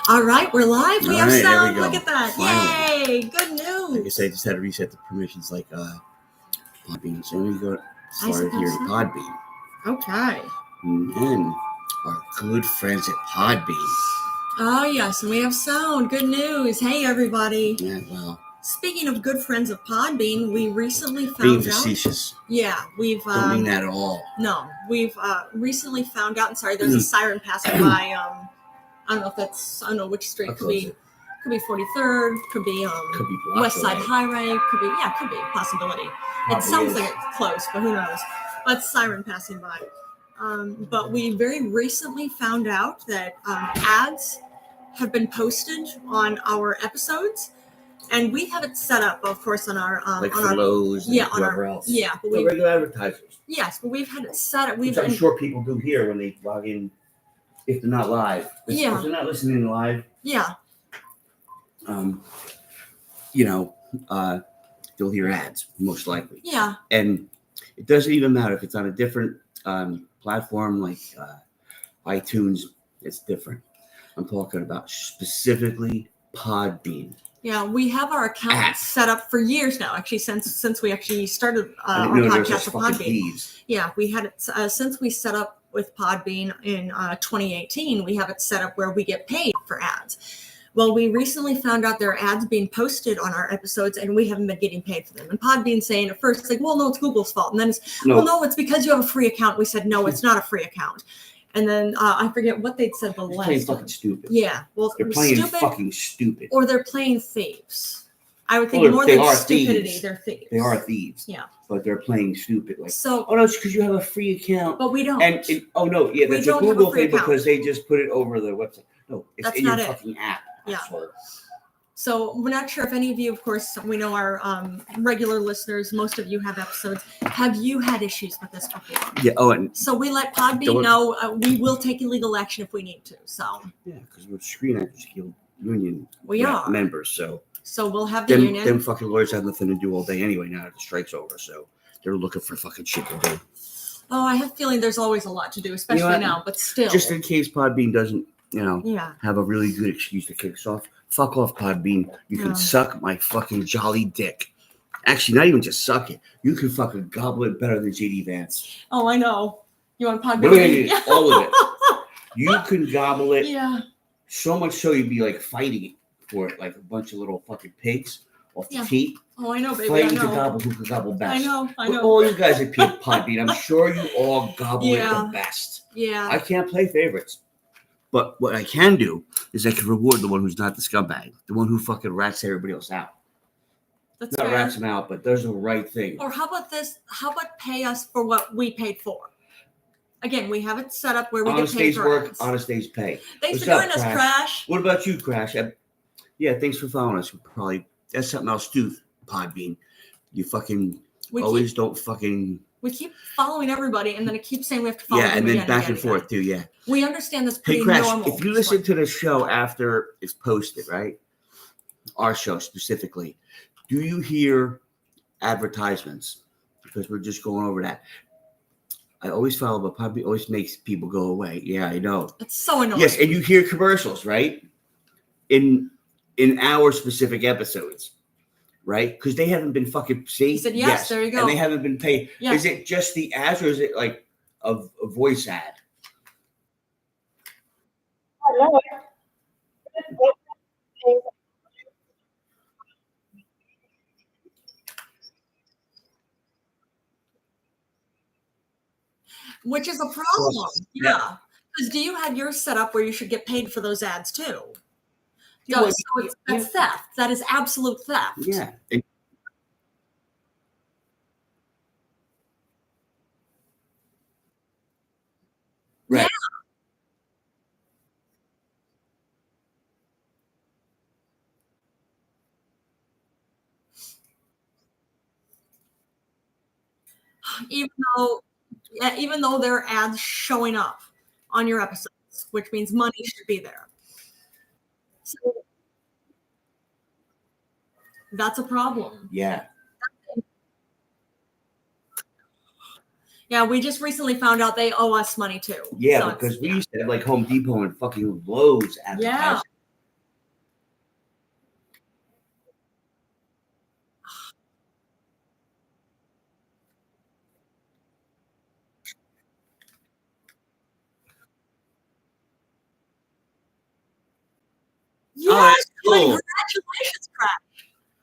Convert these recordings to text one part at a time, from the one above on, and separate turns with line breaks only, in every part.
All right, we're live. We have
All right, there
sound.
we go.
Look at that.
Finally.
Yay. Good news.
I guess I just had to reset the permissions like Podbean. So let me go
I
start here in
suppose so.
Podbean.
Okay.
And then our good friends at Podbean.
Oh, yes, and we have sound. Good news. Hey, everybody.
Yeah, well.
Speaking of good friends of Podbean, we recently found
Being
out.
facetious.
Yeah, we've.
Don't mean that at all.
No, we've recently found out. And sorry, there's a siren passing by. I don't know if that's. I don't know which street. Could be 43rd. Could be West Side Highway. Could be possibility. It sounds like it's close, but who knows? That's siren passing by. But we very recently found out that ads have been posted on our episodes, and we have it set up, of course, on our
like on our Lowe's and whoever else.
Yeah, but
the regular advertisers.
Yes, but we've had it set up.
Which I'm sure people do here when they log in, if they're not live. If they're not listening live.
Yeah.
You'll hear ads most likely.
Yeah.
And it doesn't even matter if it's on a different platform like iTunes. It's different. I'm talking about specifically Podbean.
Yeah, we have our account set up for years now. Actually, since we actually started our podcast with Podbean. Yeah, we had it since we set up with Podbean in 2018. We have it set up where we get paid for ads. Well, we recently found out there are ads being posted on our episodes, and we haven't been getting paid for them. And Podbean saying at first, like, well, no, it's Google's fault. And then it's, no, it's because you have a free account. We said, no, it's not a free account. And then I forget what they'd said the last time.
They're playing fucking stupid.
Yeah. Well,
they're playing fucking stupid.
Or they're playing thieves. I would think more than stupidity,
thieves.
They're thieves.
They are thieves.
Yeah.
But they're playing stupid. Like,
so,
oh, no, it's because you have a free account.
But we don't.
That's a Google thing because they just put it over the website. No, it's in your fucking app.
Yeah. So we're not sure if any of you, of course, we know our regular listeners, most of you have episodes. Have you had issues with this before?
Yeah. Oh, and
so we let Podbean know we will take illegal action if we need to. So
yeah, because we're Screen Actors Guild Union members. So
we'll have the union.
Them fucking lawyers have nothing to do all day anyway now that the strike's over. So they're looking for fucking shit to do.
Oh, I have a feeling there's always a lot to do, especially now. But still,
just in case Podbean doesn't. Have a really good excuse to kick us off. Fuck off, Podbean. You can suck my fucking jolly dick. Actually, not even just suck it. You can fucking gobble it better than JD Vance.
Oh, I know. You want Podbean?
All of it. You can gobble it.
Yeah.
So much so you'd be like fighting for it, like a bunch of little fucking pigs off the teat.
Oh, I know, baby.
Fighting to gobble who can gobble best.
I know.
But all you guys at Podbean, I'm sure you all gobble it the best.
Yeah.
I can't play favorites. But what I can do is I can reward the one who's not the scumbag, the one who fucking rats everybody else out.
That's
not rats them out, but does the right thing.
Or how about this? How about pay us for what we paid for? Again, we have it set up where we get paid for
work, honest day's pay.
Thanks for joining us, Crash.
What about you, Crash? Yeah, thanks for following us. That's something else too, Podbean. You fucking don't fucking.
We keep following everybody, and then it keeps saying we have to follow them.
Yeah, and then back and forth, too, yeah.
We understand that's pretty
Crash,
normal.
If you listen to the show after it's posted, right? Our show specifically, do you hear advertisements? Because we're just going over that. I always follow, but probably always makes people go away. Yeah, I know.
It's so annoying.
Yes, and you hear commercials, right? In our specific episodes. Right? Because they haven't been fucking paid.
He said, yes, there you go.
And they haven't been paid.
Yeah.
Is it just the ads or is it like a voice ad?
Hello.
Which is a problem. Yeah. Because do you have yours set up where you should get paid for those ads too? No, so that's theft. That is absolute theft.
Yeah. Right.
Yeah. Even though there are ads showing up on your episodes, which means money should be there. So that's a problem.
Yeah.
Yeah, we just recently found out they owe us money too.
Yeah, so because we used to have like Home Depot and fucking Lowe's advertising.
Yes,
cool.
Congratulations, Crash.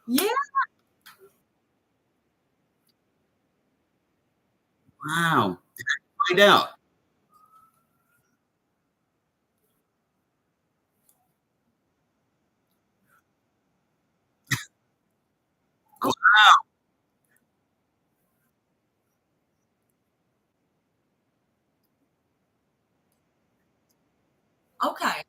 Yeah.
Wow. Find out.
Oh, okay.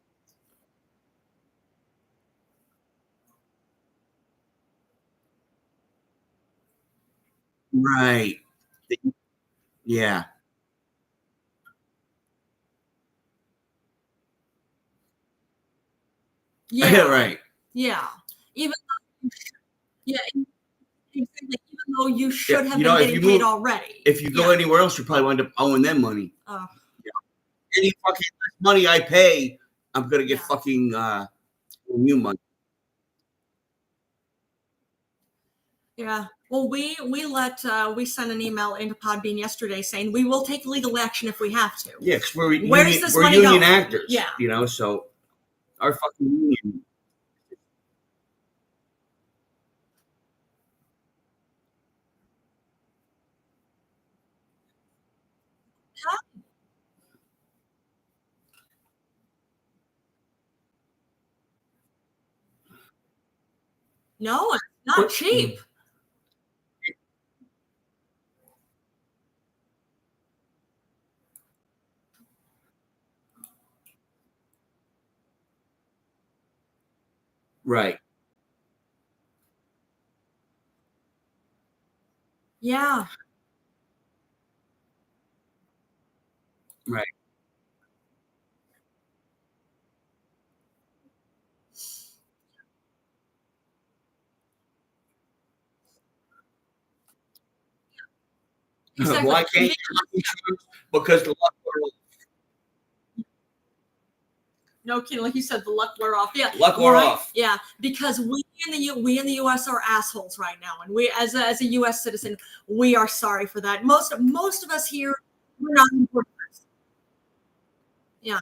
Right. Yeah.
Yeah.
Right.
Yeah. Even though yeah, exactly. Even though you should have been
if
getting
you
paid
move,
already.
if you go anywhere else, you probably wind up owing them money.
Oh,
Any fucking money I pay, I'm gonna get
yeah.
fucking new money.
Yeah. Well, we sent an email into Podbean yesterday saying we will take legal action if we have to.
Yeah, because
Where's this
we're
money
union
going?
actors.
Yeah.
So our fucking union.
No, it's not cheap.
Right.
Yeah.
Right.
Exactly.
Why can't you have insurance? Because the luck wore off.
No kidding, like you said, the luck wore off. Yeah,
Luck wore off.
Yeah, because we in the U.S. are assholes right now, and we as a U.S. citizen, we are sorry for that. Most of us here, we're not important. Yeah,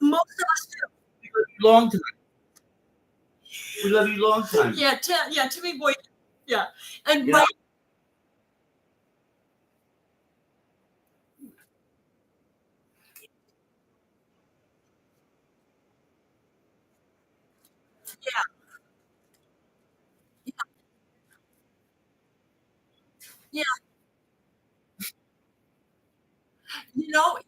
most of us do.
We love you long time. We love you long time.
Yeah, Timmyboy. Yeah, and
You know?
right. Yeah, yeah, yeah. You know,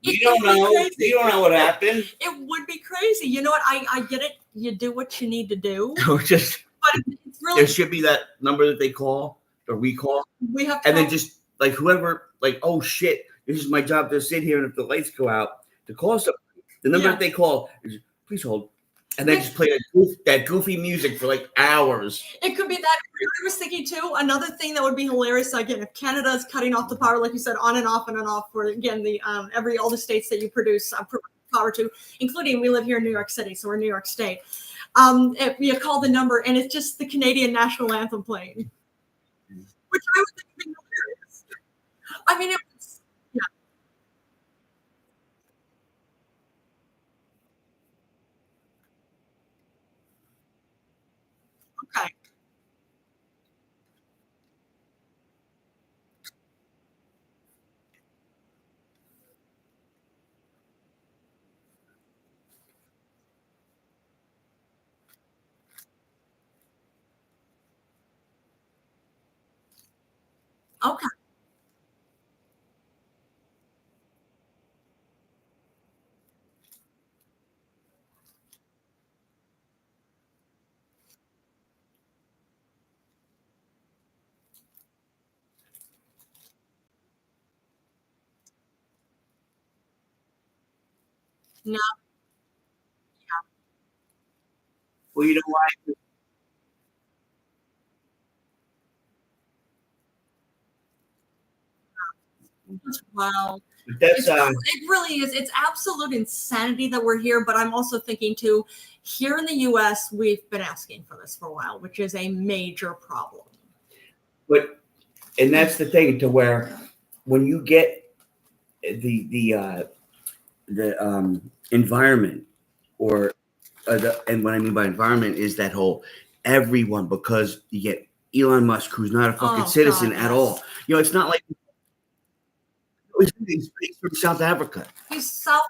We don't know.
crazy.
We don't know what happened.
It would be crazy. You know what? I get it. You do what you need to do,
Just
but it's
there
really
should be that number that they call or we call,
we have to.
and then just like whoever, like, oh shit, this is my job to sit here, and if the lights go out, to call somebody. The number that they call is please hold, and they just play that goofy music for like hours.
It could be that. I was thinking too. Another thing that would be hilarious again if Canada is cutting off the power, like you said, on and off and on off for again the all the states that you produce power to, including we live here in New York City, so we're New York State. If you call the number and it's just the Canadian national anthem playing, which I would think would be hilarious. I mean, it was, yeah, okay, okay, no,
Well, you know why?
wow.
That's
It really is. It's absolute insanity that we're here. But I'm also thinking too, here in the U.S., we've been asking for this for a while, which is a major problem.
but and that's the thing to where when you get the environment or and what I mean by environment is that whole everyone, because you get Elon Musk, who's not a fucking citizen
God,
at all. You know, it's not like he's from South Africa.
He's South.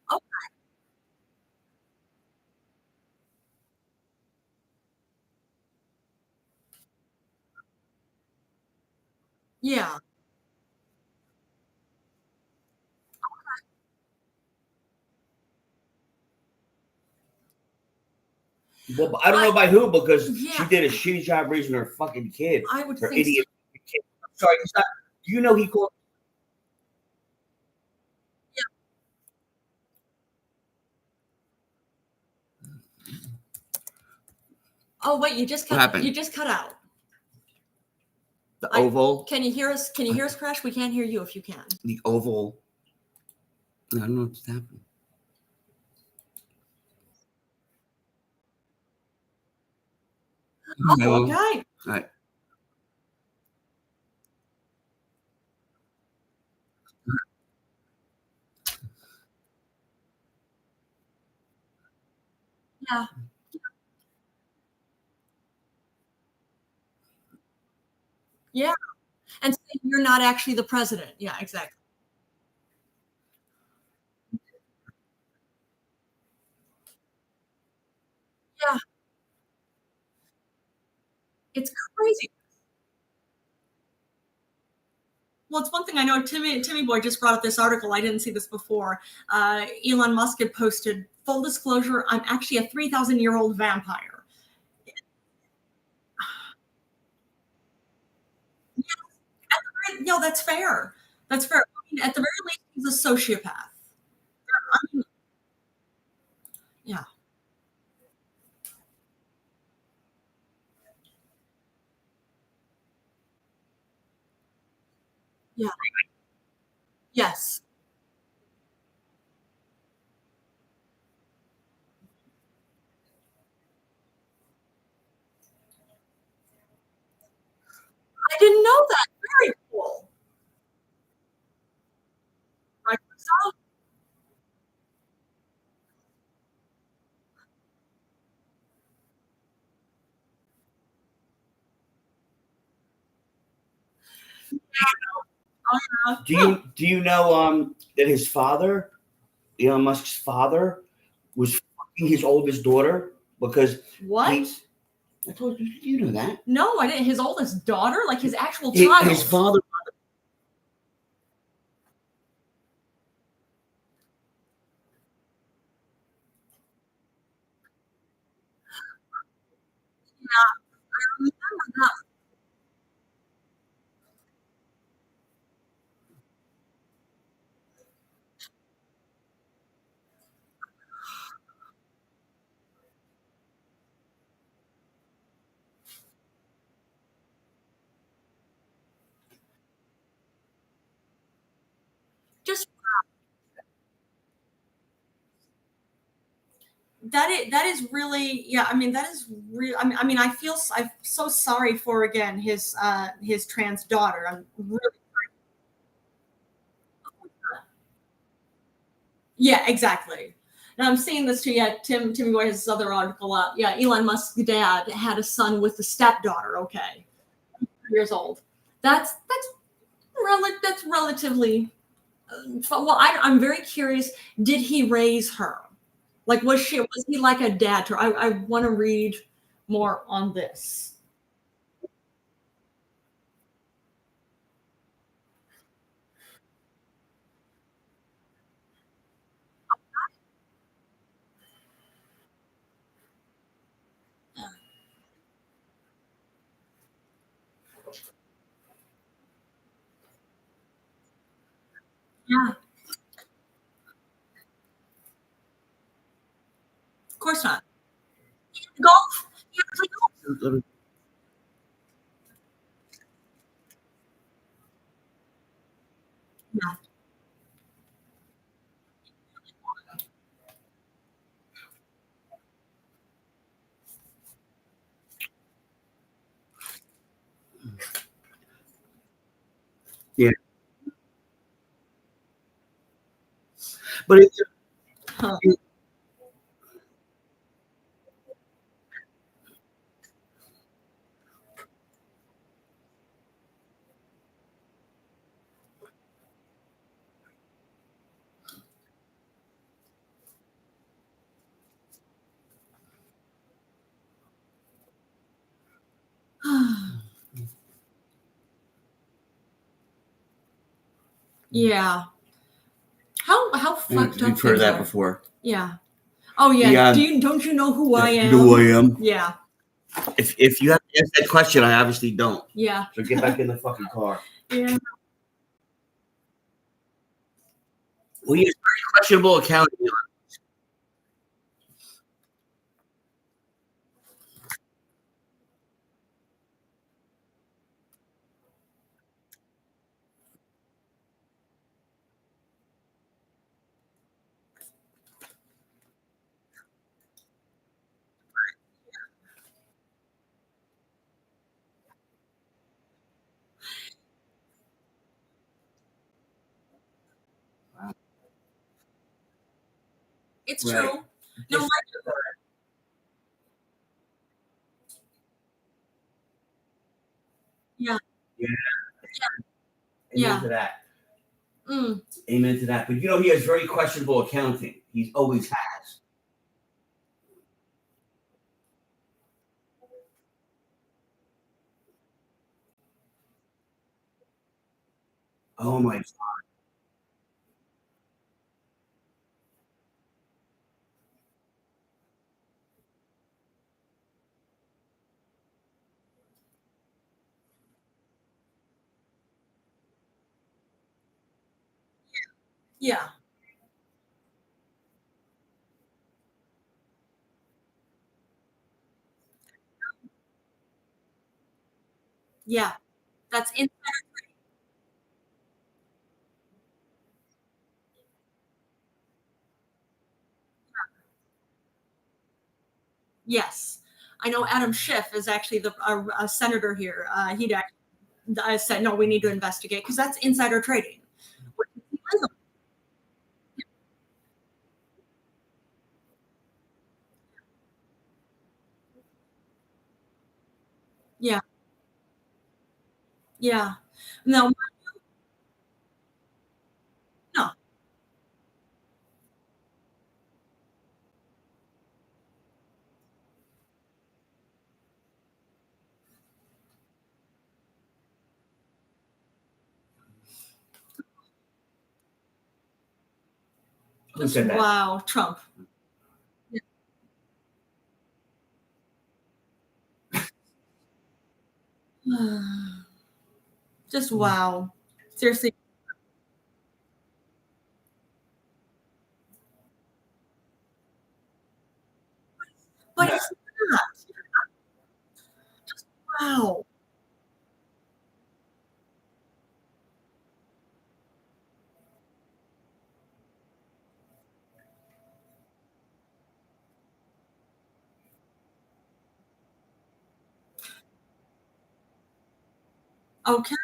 Oh, yeah.
Well, I don't know by who, because she
Yeah.
did a shitty job raising her fucking kid.
I would
Her
think
idiot kid. I'm sorry, he's not. Do you know he called?
Yeah. Oh wait, you just
What
cut.
happened?
You just cut out.
The oval.
Can you hear us? Can you hear us, Crash? We can't hear you if you can.
The oval. I don't know what's happening.
Oh, okay.
All right.
Yeah. Yeah. And saying you're not actually the president. Yeah, exactly. Yeah. It's crazy. Well, it's one thing I know. Timmyboy just brought up this article. I didn't see this before. Elon Musk had posted, full disclosure, I'm actually a 3,000-year-old vampire. No, that's fair. That's fair. I mean, at the very least, he's a sociopath. I mean, yeah. Yeah. Yes. I didn't know that. Very cool. Right. So, oh,
Do you know that his father, Elon Musk's father, was fucking his oldest daughter because
what?
I told you. You know that.
No, I didn't. His oldest daughter, like his actual child.
His father.
Yeah, I remember that. Just that is really, yeah. I mean, that is real. I mean, I'm so sorry for, again, his trans daughter. I'm really, yeah, exactly. And I'm seeing this too. Yeah, Timmy Boy has this other article up. Yeah, Elon Musk's dad had a son with a stepdaughter. Okay, 3 years old. That's relatively. Well, I'm very curious. Did he raise her? Like, was he like a dad to her? I want to read more on this. Yeah, of course not. Golf. Yeah, play golf. Yeah,
But it's
Huh. Yeah. How fucked up
we've heard
things
that
are.
before.
Yeah. Oh yeah.
The,
Don't you know who I am?
Who I am.
Yeah.
If you have to ask that question, I obviously don't.
Yeah.
So get back in the fucking car.
Yeah.
Well, he has very questionable accounting.
It's
Right.
true. No,
Just,
yeah.
yeah. Amen
Yeah.
to that.
Mm.
Amen to that. But you know, he has very questionable accounting. He's always has. Oh my.
Yeah. Yeah. That's in. Yes. I know Adam Schiff is actually a senator here. He'd actually said, no, we need to investigate because that's insider trading. Yeah. Yeah. No, no.
Who said that?
Wow. Trump. Just wow. Seriously. But
Yeah.
it's not. Wow. Okay.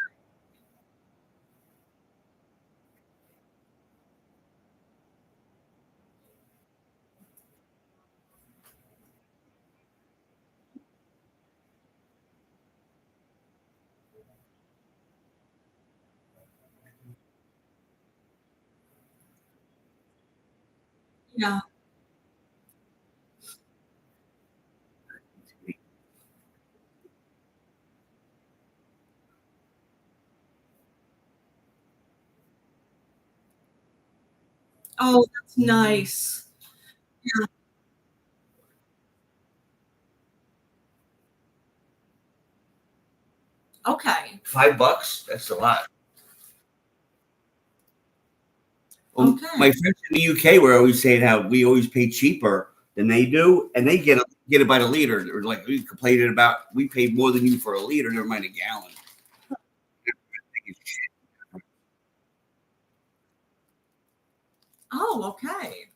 Yeah. Oh, that's nice. Yeah. Okay.
$5? That's a lot. Well,
Okay.
my friends in the UK were always saying how we always pay cheaper than they do, and they get it by the liter. They're like we complaining about we paid more than you for a liter, never mind a gallon.
Oh, okay.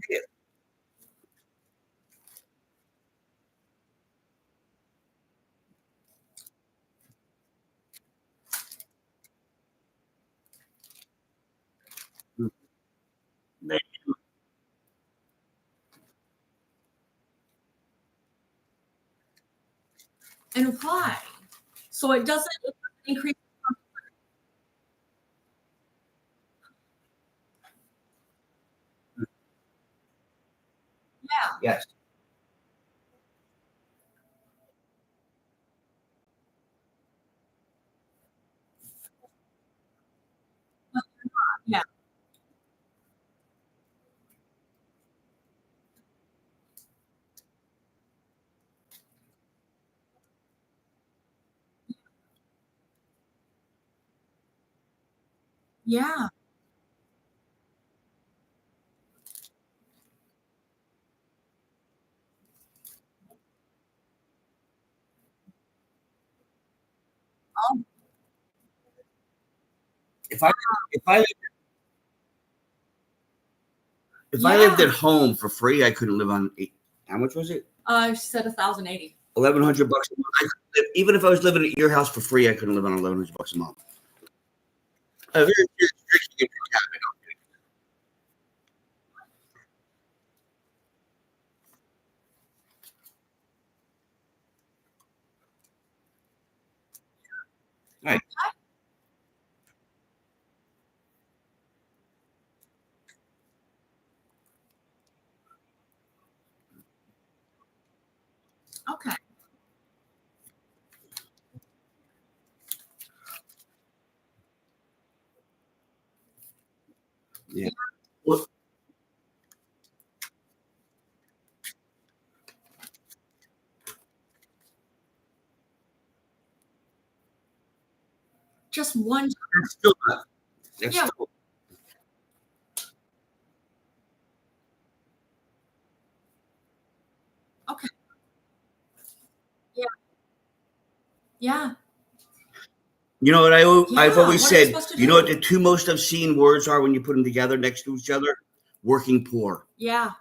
Yeah. They-
And why? So it doesn't increase. Yeah.
Yes.
Yeah. Yeah. Oh,
If I if I if I lived at
yeah.
home for free, I couldn't live on how much was it?
She said 1,080.
$1,100 a month. Even if I was living at your house for free, I couldn't live on $1,100 a month. Very restricting. Right.
Okay.
Yeah. Well,
Just one.
that's still not. That's
Yeah.
still.
Okay. Yeah. Yeah.
You know what I've
Yeah.
always
What are you
said.
supposed to
You know what
do?
the two most obscene words are when you put them together next to each other? Working poor.
Yeah.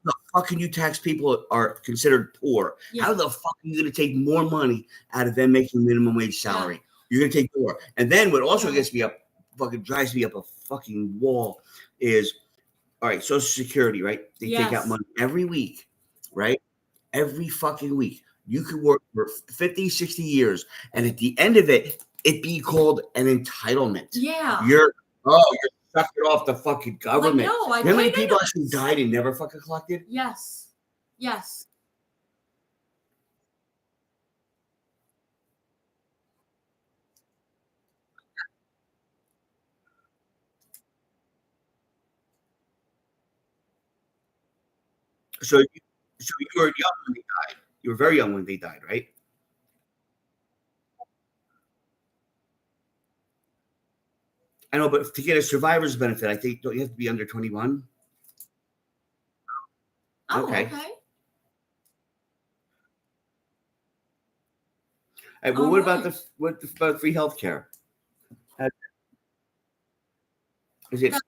The fuck can you tax people are considered poor?
Yeah.
How the fuck are you going to take more money out of them making minimum wage salary?
Yeah.
You're going to take more. And then what also
Yeah.
gets me up, fucking drives me up a fucking wall is all right, Social Security, right? They take out
Yes.
money every week, right? Every fucking week. You could work for 50, 60 years, and at the end of it, it be called an entitlement.
Yeah.
You're sucking off the fucking
Like,
government.
no, I
You know how many
paid
people
into
actually
this.
died and never fucking collected?
Yes. Yes.
So, you were young when they died. You were very young when they died, right? I know, but to get a survivor's benefit, I think don't you have to be under 21?
Oh,
Okay.
okay.
Hey, well,
All
what about
right.
free healthcare? Uh, Is it?
That's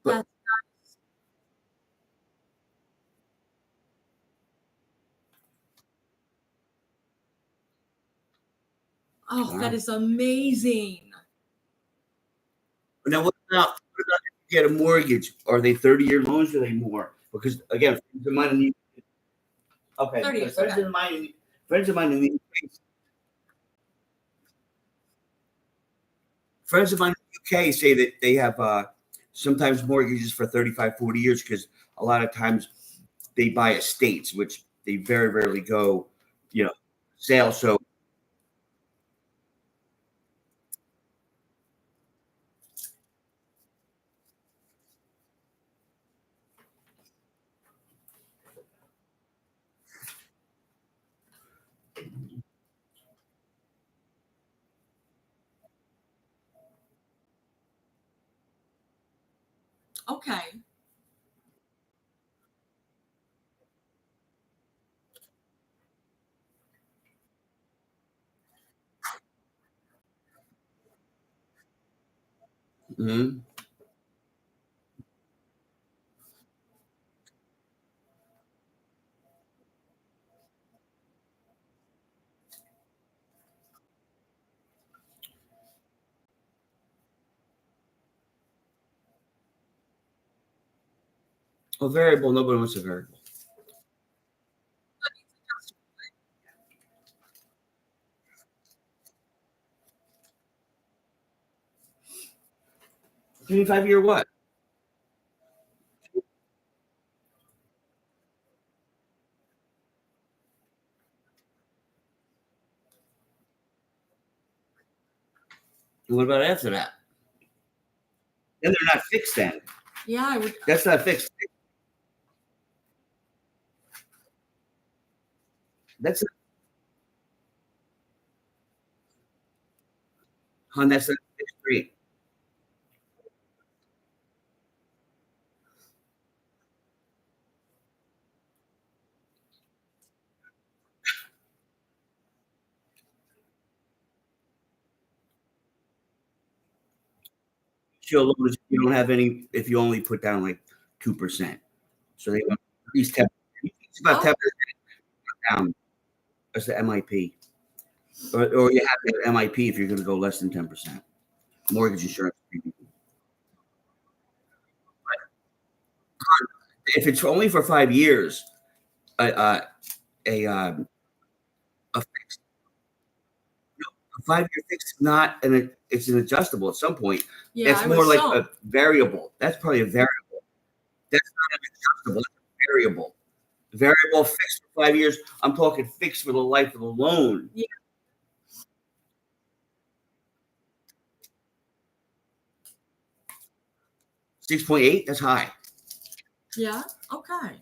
But
that's oh, that
wow.
is amazing.
Now, what about if you get a mortgage? Are they 30-year loans? Or are they more? Because again, friends of mine in the okay,
30
because
years. Okay.
friends of mine in the UK, friends of mine in the UK say that they have sometimes mortgages for 35, 40 years because a lot of times they buy estates, which they very rarely go, you know, sale. So
Okay.
Mm-hmm. A variable. Nobody wants a variable. 25-year what? And what about after that? Then they're not fixed. Then
Yeah, I would.
that's not fixed. That's that's a fixed rate. She'll loan if you don't have any. If you only put down like 2%, so they want at least 10. It's about 10% down. That's the MIP, or you have to have MIP if you're going to go less than 10%. Mortgage insurance. If it's only for 5 years, uh, uh, a 5-year fix is not it's an adjustable at some point.
Yeah,
That's more like a variable. That's probably a variable. That's not an adjustable. That's a variable. Variable fixed for 5 years. I'm talking fixed for the life of the loan.
Yeah.
6.8. That's high.
Yeah. Okay.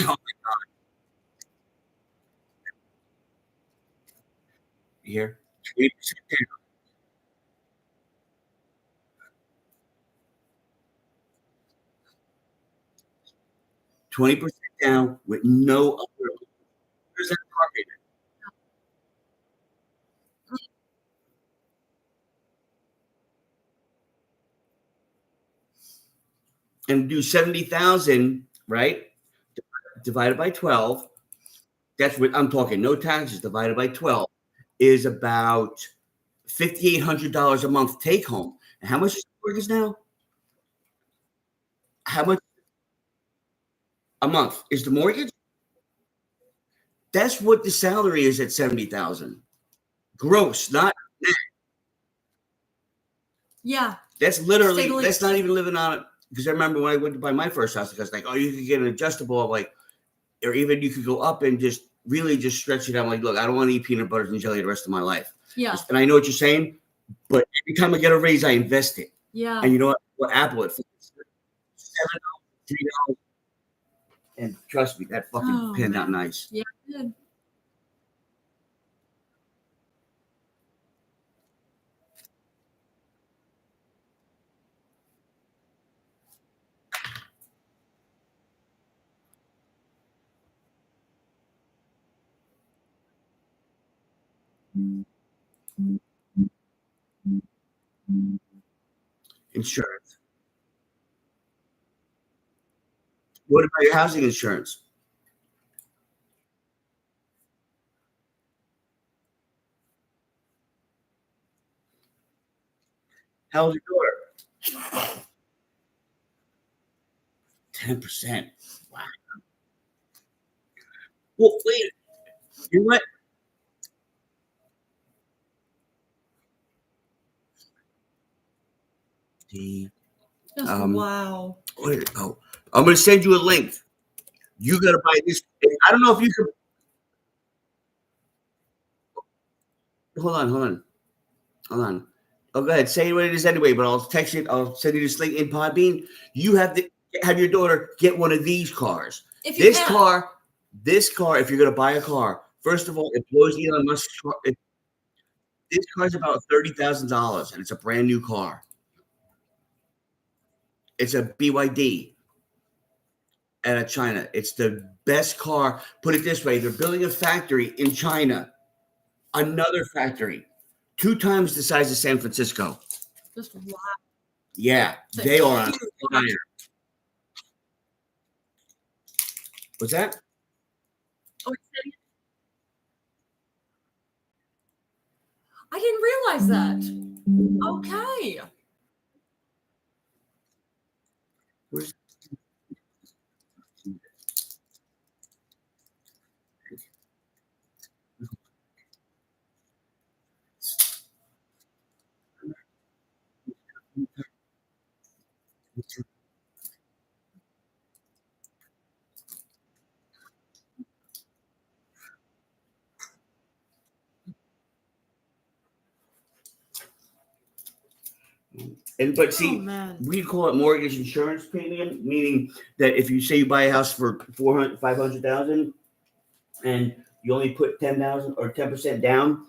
Oh, here. 20% down with no other percent target. And do 70,000, right? Divided by 12. That's what I'm talking. No taxes divided by 12 is about $5,800 a month take home. And how much is the mortgage now? How much a month is the mortgage? That's what the salary is at 70,000 gross, not net.
Yeah.
That's literally that's not even living on it. Because I remember when I went to buy my first house, because like, oh, you could get an adjustable, like, or even you could go up and just really just stretch it out. I'm like, look, I don't want to eat peanut butter and jelly the rest of my life.
Yeah.
And I know what you're saying, but every time I get a raise, I invest it.
Yeah.
And you know what Apple it for $7, $3. And trust me, that fucking panned out nice.
Yeah, it did.
Insurance. What about your housing insurance? How's your daughter? 10%. Wow. Well, wait. You know what?
Wow.
Where did it go? I'm going to send you a link. You got to buy this. I don't know if you can. Hold on. Oh, go ahead. Say what it is anyway, but I'll text it. I'll send you this link in Podbean. You have to have your daughter get one of these cars.
If you can.
This car, if you're going to buy a car, first of all, it blows Elon Musk's car. This car's about $30,000, and it's a brand new car. It's a BYD out of China. It's the best car. Put it this way: they're building a factory in China, another factory, 2 times the size of San Francisco.
Just wow.
Yeah, they are on fire. What's that?
Oh, I didn't realize that. Okay.
Where's but see, we call it mortgage insurance premium, meaning that if you say you buy a house for 500,000 and you only put 10,000 or 10% down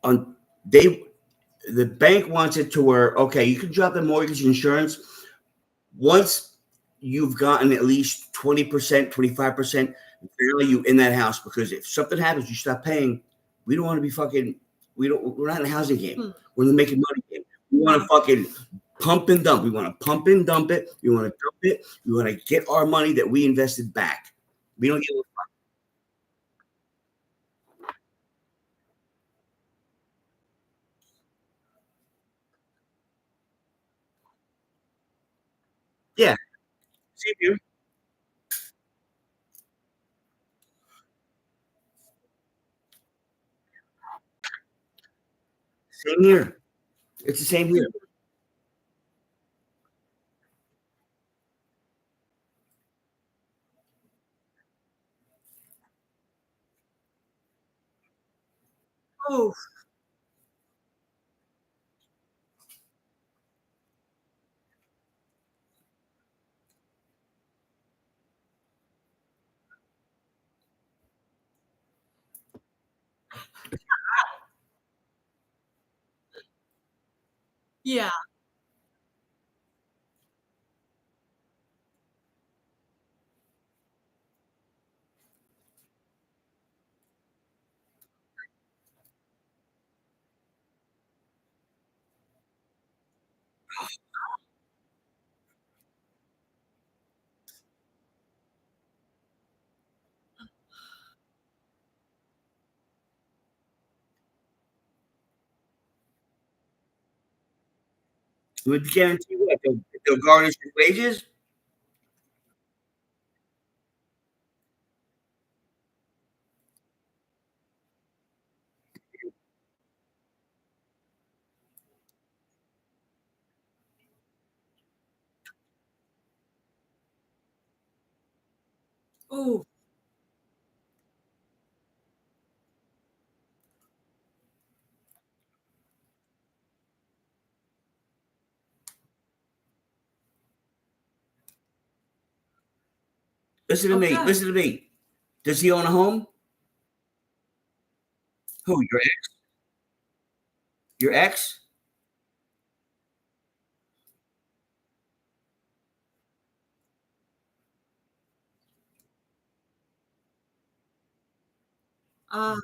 on the bank wants it to where, okay, you can drop the mortgage insurance once you've gotten at least 20%, 25% value in that house, because if something happens, you stop paying. We don't want to be fucking, we're not in a housing game. We're in the making money game. We want to fucking pump and dump. We want to pump and dump it. We want to dump it. We want to get our money that we invested back. We don't give a fuck. Yeah. Same here. Same here. It's the same here.
Oh, yeah.
Would guarantee what? They'll garnish your wages?
Oh,
Listen to me.
okay.
Listen to me. Does he own a home? Who? Your ex? Your ex?
Uh,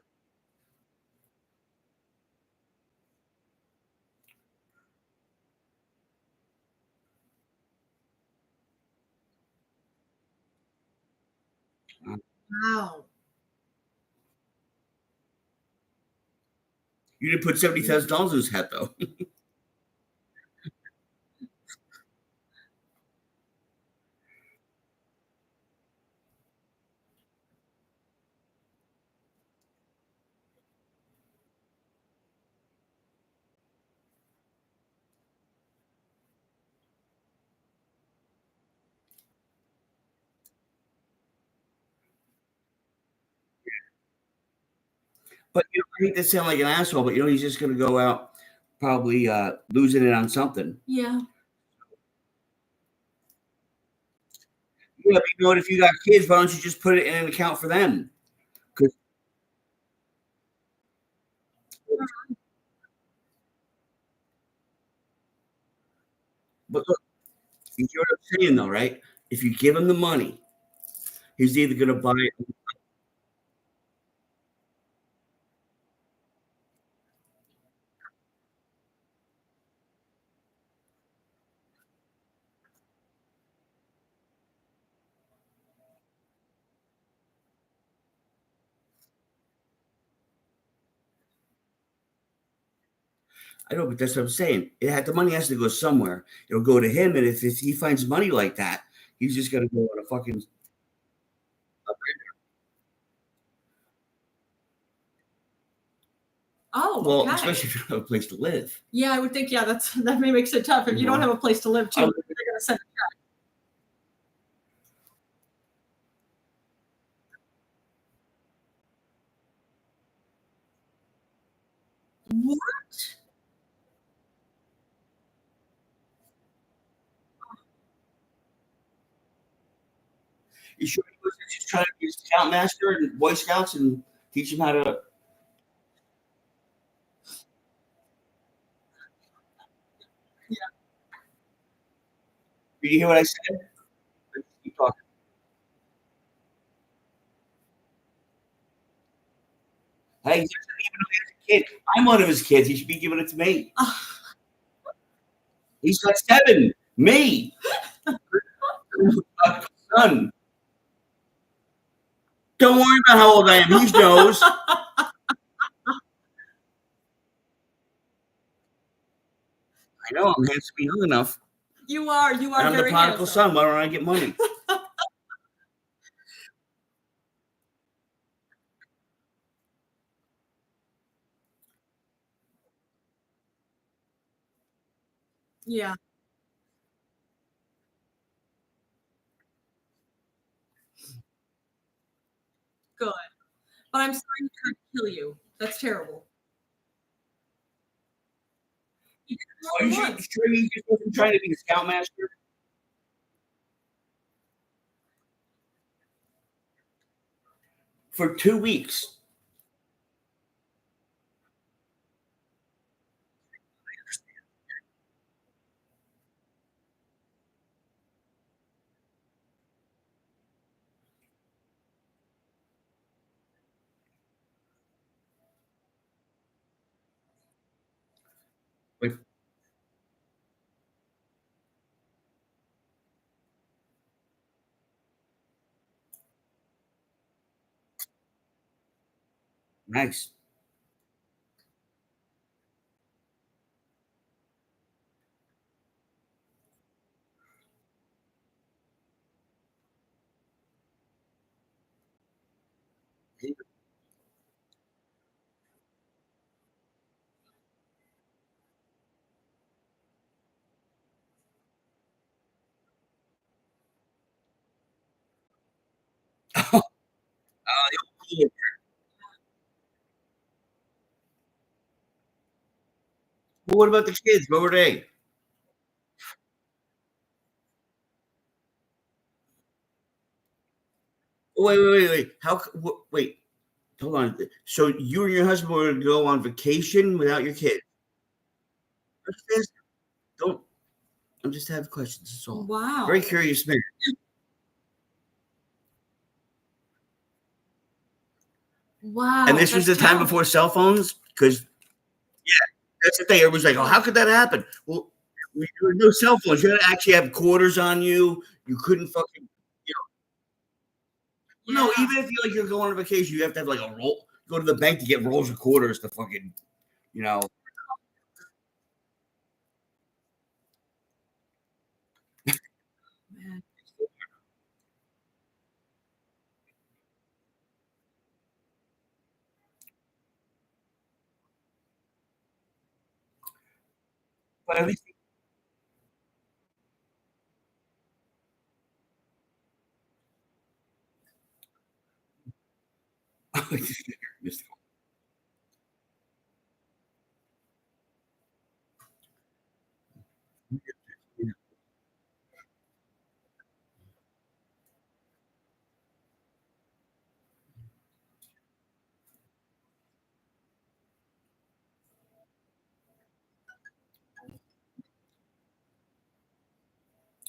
wow.
You didn't put $70,000 in his hat though. But I hate to sound like an asshole, but he's just going to go out probably losing it on something.
Yeah.
Yeah, but you know what? If you got kids, why don't you just put it in an account for them? Because But look, you hear what I'm saying, though, right? If you give him the money, he's either going to buy it. I know, but that's what I'm saying. The money has to go somewhere. It'll go to him, and if he finds money like that, he's just going to go on a fucking.
Oh,
Well,
okay.
especially if you don't have a place to live.
Yeah, I would think. Yeah, that may makes it tough if you don't have a place to live too. They're going to send. What?
You sure he was just trying to be a scoutmaster and Boy Scouts and teach him how to?
Yeah.
Did you hear what I said? Let's keep talking. Hey, he doesn't even know he has a kid. I'm one of his kids. He should be giving it to me. He's got 7. Me, son. Don't worry about how old I am. He knows. I know I'm handsome and young enough.
You are. You are
And I'm the
very
prodigal
handsome.
son. Why don't I get money?
Yeah. Good. But I'm sorry he tried to kill you. That's terrible. You did it
Are
more
you
than
sure,
once.
sure he just wasn't trying to be a scoutmaster for 2 weeks? Like, nice. Cool. Well, what about the kids? What were they? Oh, wait. Wait, hold on. So you and your husband were going to go on vacation without your kid? Don't. I'm just having questions. That's all. Very
Wow.
curious man. And
Wow.
this was
That's
the time before
terrible.
cell phones, because that's the thing. Everybody's like, "Oh, how could that happen?" Well, there were no cell phones. You had to actually have quarters on you. You couldn't fucking. You know, no,
Yeah.
even if you're going on vacation, you have to have like a roll. Go to the bank to get rolls of quarters to fucking. You know.
Man.
But at least.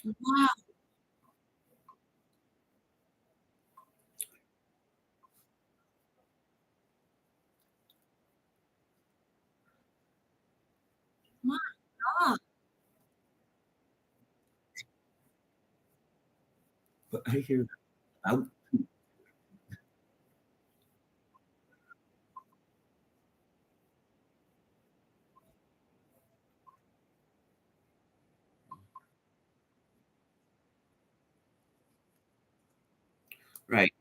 Wow. My God.
But I hear I, right.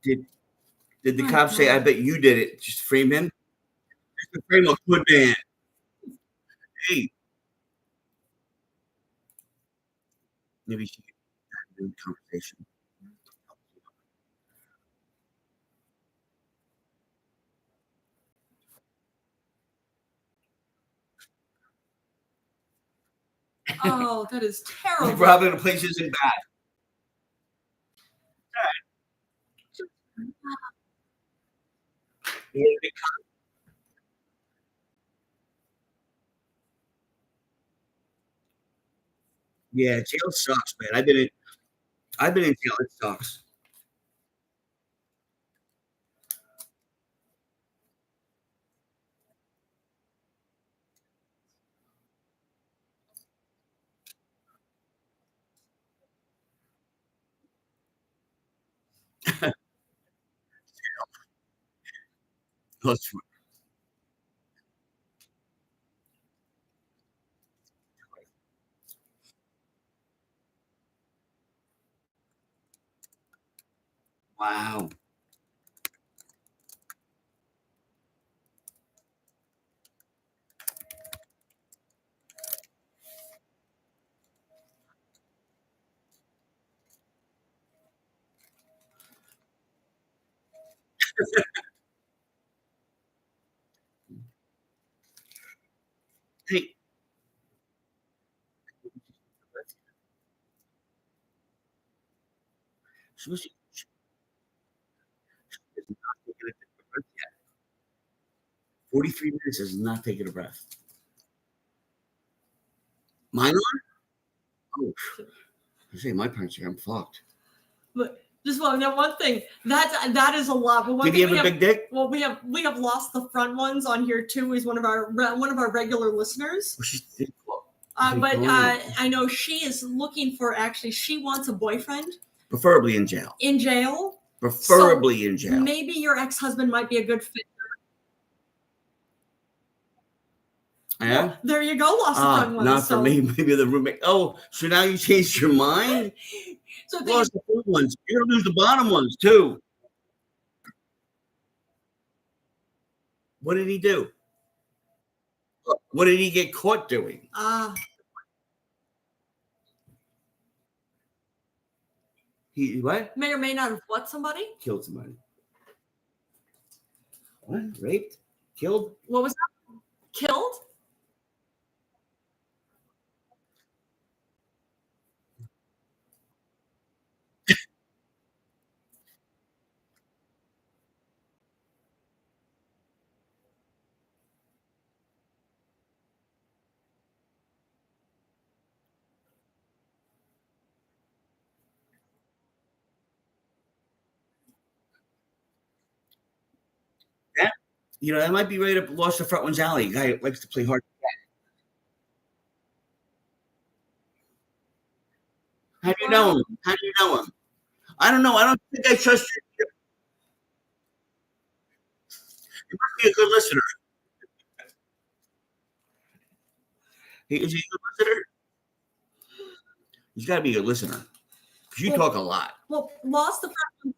Did did the
My
cop say, "I
God.
bet you did it"? Just frame him. Just frame a good man. Hey, maybe she could have a conversation.
Oh, that is
Like
terrible.
robbing a place isn't bad. Yeah, yeah, jail sucks, man. I've been in jail. It sucks. That's- Wow. Hey, she is not taking a breath yet. 43 minutes is not taking a breath. Mine are? Oh, I say my parents here. I'm fucked.
But just well, now one thing that is a lot. But one
Did he
thing
have
we
a
have,
big dick?
well, we have lost the front ones on here too. Is one of our regular listeners.
Well, she's big.
But
Going on.
I know she is looking for actually she wants a boyfriend
Preferably in jail.
in jail.
Preferably in jail.
Maybe your ex-husband might be a good fit.
Yeah.
Well, there you go, lost the front ones.
Not for me. Maybe the roommate. Oh, so now you changed your mind?
So
Lost the front ones. You're gonna lose the bottom ones too. What did he do? What did he get caught doing? He what?
May or may not have what somebody?
Killed somebody. What? Raped? Killed?
What was that? Killed?
Yeah. You know, that might be right up Lost the Front One's alley. Guy likes to play hard. How do you know him? How do you know him? I don't know. I don't think I trust you. He must be a good listener. Is he a good listener? He's got to be a good listener. Because you talk a lot.
Well, lost the front.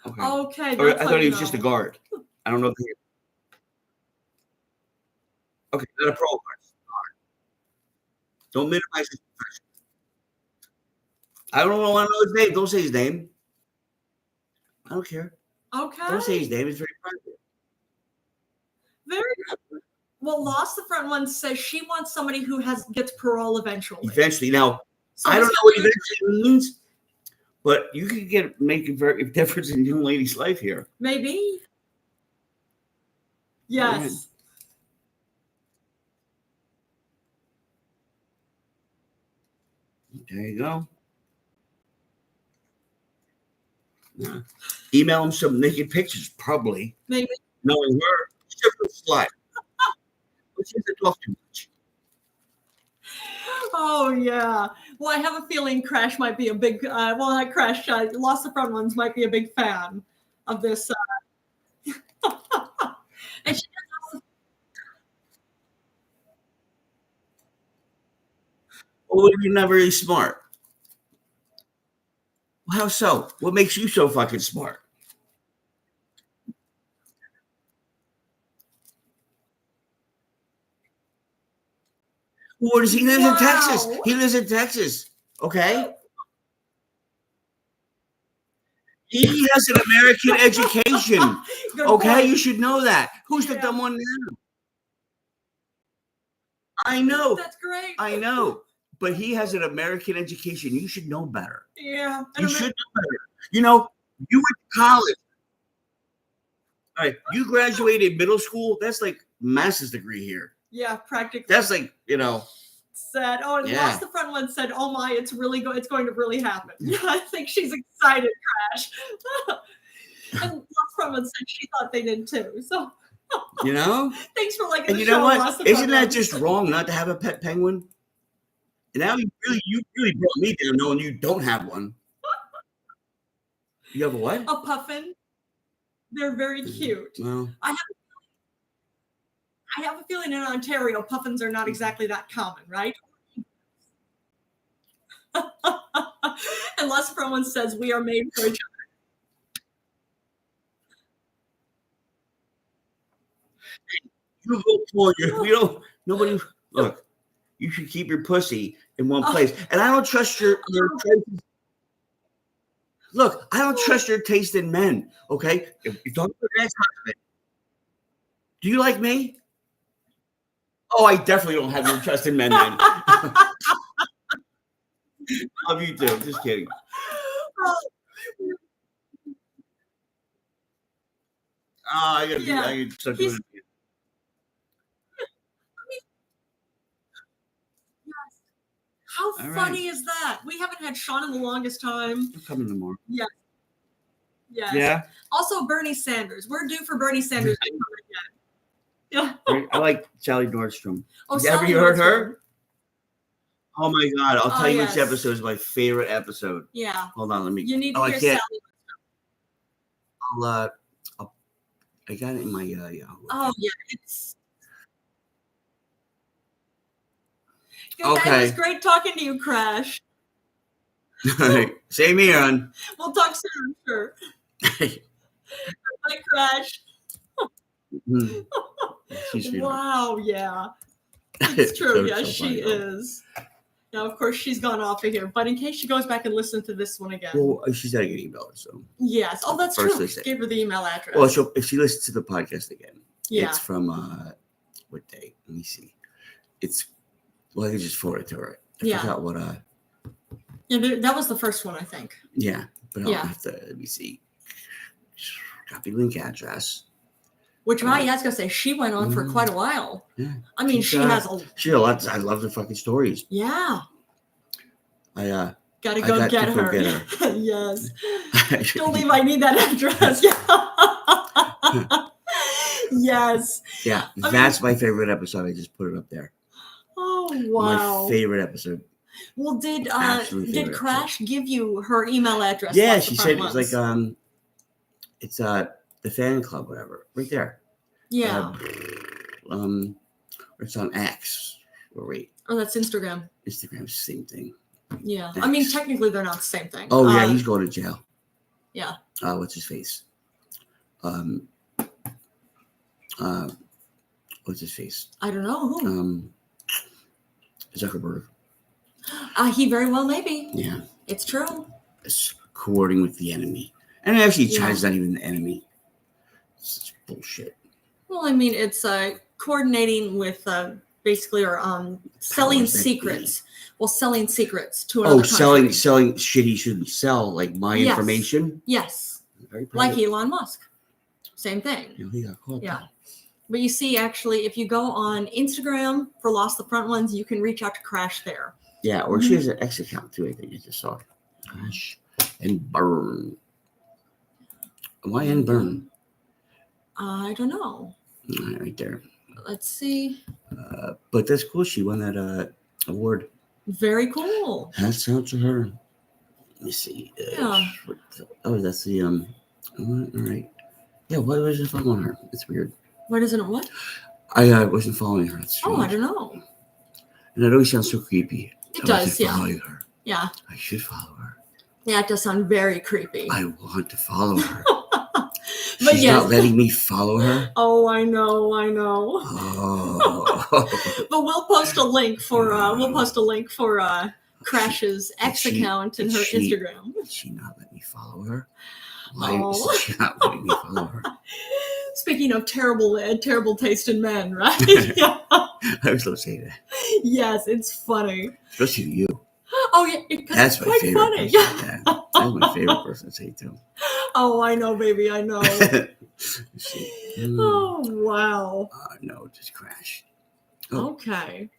Okay.
Okay,
Or
that's
I
how
thought he
you
was just a
know.
guard. I don't know if he Okay, not a pro artist. Don't minimize his profession. I don't want to know his name. Don't say his name. I don't care.
Okay.
Don't say his name. It's very private.
Very good. Well, Lost the Front One says she wants somebody who gets parole eventually.
Eventually. Now, I don't know what eventually means, but you could make a very difference in a young lady's life here.
Maybe. Yes.
There you go. Yeah. Email him some naked pictures, probably.
Maybe.
Knowing her, she's a slut. But she's a talk too much.
Oh, yeah. Well, I have a feeling Crash might be a big, not Crash, Lost the Front Ones might be a big fan of this. And she
Well, you're not very smart. Well, how so? What makes you so fucking smart? Where does he live in Texas? He lives in Texas. Okay. He has an American education. Okay, point. You should know that. Who's the dumb one now? I know.
That's great.
I know. But he has an American education. You should know better.
Yeah.
You should know better. You know, you went to college. All right. You graduated middle school. That's like master's degree here.
Yeah, practically.
That's like, you know.
Said, oh, and Lost the Front One said, oh my, it's going to really happen. Yeah, I think she's excited, Crash. And Lost Front One said she thought they did too. So,
you know,
thanks for liking
and
the
you
show.
know what? Isn't that just wrong not to have a pet penguin? And now you really brought me down knowing you don't have one. You have a what?
A puffin. They're very cute.
Well,
I have a feeling in Ontario, puffins are not exactly that common, right? And Lost Front One says we are made for each other.
You vote for you. We don't. Nobody. Look, you should keep your pussy in one place. And I don't trust your choices. Look, I don't trust your taste in men. Okay, if you're talking about your ex-husband, do you like me? Oh, I definitely don't have your trust in men then. Love you too. Just kidding. I gotta start doing it.
How funny is that? We haven't had Sean in the longest time.
I'm coming tomorrow.
Yes. Yes.
Yeah.
Also, Bernie Sanders. We're due for Bernie Sanders to come again. Yeah.
I like Sally Nordstrom.
Oh,
have you heard her? Oh my God! I'll tell you which episode is my favorite episode.
Yeah.
Hold on, let me.
You need to hear Sally.
I got it in my
Oh yeah, it's.
Okay.
It was great talking to you, Crash.
Same here, hon.
We'll talk soon, I'm sure. Bye, Crash. Wow, yeah. It's true. Yeah, she is. Now, of course, she's gone off of here. But in case she goes back and listens to this one again.
Well, she's got to get emailed, so.
Yes. Oh, that's true. Gave her the email address.
Well, if she listens to the podcast again.
Yeah.
It's from, what day? Let me see. I can just forward it to her. I forgot what,
Yeah, that was the first one, I think.
Yeah. But I'll have to, let me see. Copy link address.
Which I was gonna say she went on for quite a while.
Yeah,
I mean she has a
lot. I love the fucking stories.
Yeah,
I
gotta go get her. Yes, don't leave. I need that address. Yes.
Yeah, that's my favorite episode. I just put it up there.
Oh wow!
My favorite episode.
Well, did Crash give you her email address?
Yeah, she said it's like it's the fan club, whatever, right there.
Yeah.
It's on X. Or wait.
Oh, that's Instagram.
Instagram, same thing.
Yeah. X. I mean, technically, they're not the same thing.
Oh yeah, he's going to jail.
Yeah.
What's his face? what's his face?
I don't know who.
Zuckerberg.
He very well may be.
Yeah.
It's true.
It's coordinating with the enemy. And actually, China's not even the enemy. It's bullshit.
Well, I mean, it's coordinating with basically or selling secrets. Well, selling secrets to another country.
selling shit he shouldn't sell, like my information.
Yes.
Very
like Elon Musk. Same thing.
He got caught.
Yeah. But you see, actually, if you go on Instagram for Lost the Front Ones, you can reach out to Crash there.
Yeah, or she has an X account too, I think I just saw. Crash and burn. Why and burn?
I don't know.
Right there.
Let's see.
But that's cool. She won that award.
Very cool.
Hats out to her. Let me see. That's the all right. Yeah, why wasn't following her? It's weird.
What isn't it? What?
I wasn't following her.
I don't know.
And it always sounds so creepy.
It does, yeah.
Following her.
Yeah.
I should follow her.
Yeah, it does sound very creepy.
I want to follow her.
But
She's not letting me follow her.
Oh, I know.
Oh.
But we'll post a link for Crash's X account and her Instagram.
Did she not let me follow her? Why is she not letting me follow her?
Speaking of terrible taste in men, right?
I was going to say that.
Yes, it's funny.
Especially you.
Oh yeah,
that's my favorite.
Funny.
Yeah, that's my favorite person to say too.
Oh, I know, baby, I know. Oh wow.
No, just Crash.
Oh. Okay.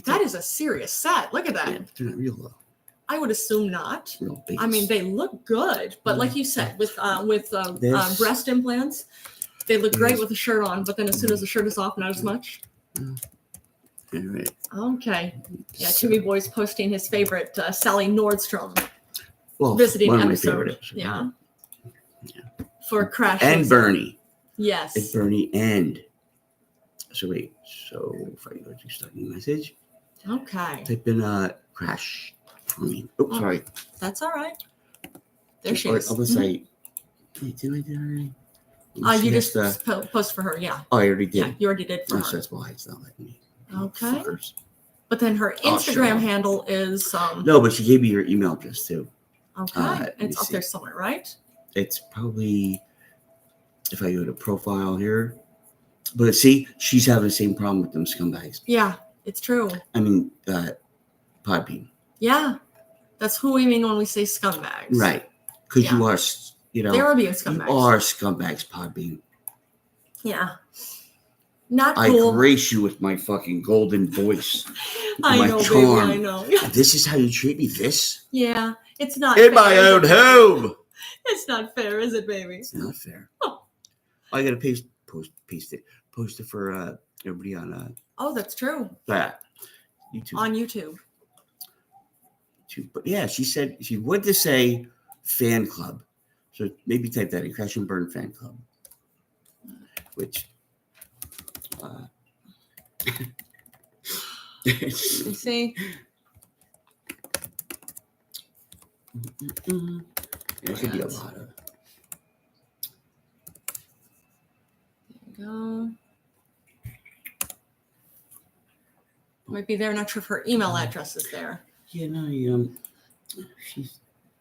That is a serious set. Look at that.
Yeah, they're not real though.
I would assume not.
Real
I mean, they look good, but like you said, with breast implants, they look great with a shirt on. But then as soon as the shirt is off, not as much.
All right.
Okay. Yeah, Timmyboy's posting his favorite Sally Nordstrom
visiting
episode. Yeah. For Crash
and Bernie.
Yes.
It's Bernie and. So wait. So if I go to start new message.
Okay.
Type in Crash for me. Oh, sorry.
That's all right. There she is.
Unless wait, didn't I do it already?
You just post for her, yeah.
Oh, I already did.
Yeah, you already did for her.
That's why it's not letting me.
Okay.
Fuckers.
But then her Instagram handle is
No, but she gave me your email address too.
Okay. It's up there somewhere, right?
It's probably if I go to profile here. But see, she's having the same problem with them scumbags.
Yeah, it's true.
I mean, Podbean.
Yeah. That's who we mean when we say scumbags.
Right. Because you are,
they're being scumbags.
You are scumbags, Podbean.
Yeah. Not cool.
I grace you with my fucking golden voice.
I know, charm. Baby, I know.
This is how you treat me? This?
Yeah. It's not
in fair, my own home.
It's not fair, is it, baby?
It's not fair. Oh. I got to paste it. Post it for everybody on.
Oh, that's true.
YouTube.
On YouTube.
But yeah, she said she wanted to say fan club. So maybe type that in, Crash and Burn fan club. Which
you see?
There could be a lot of.
There you go. Might be there. Not sure if her email address is there.
Yeah, no,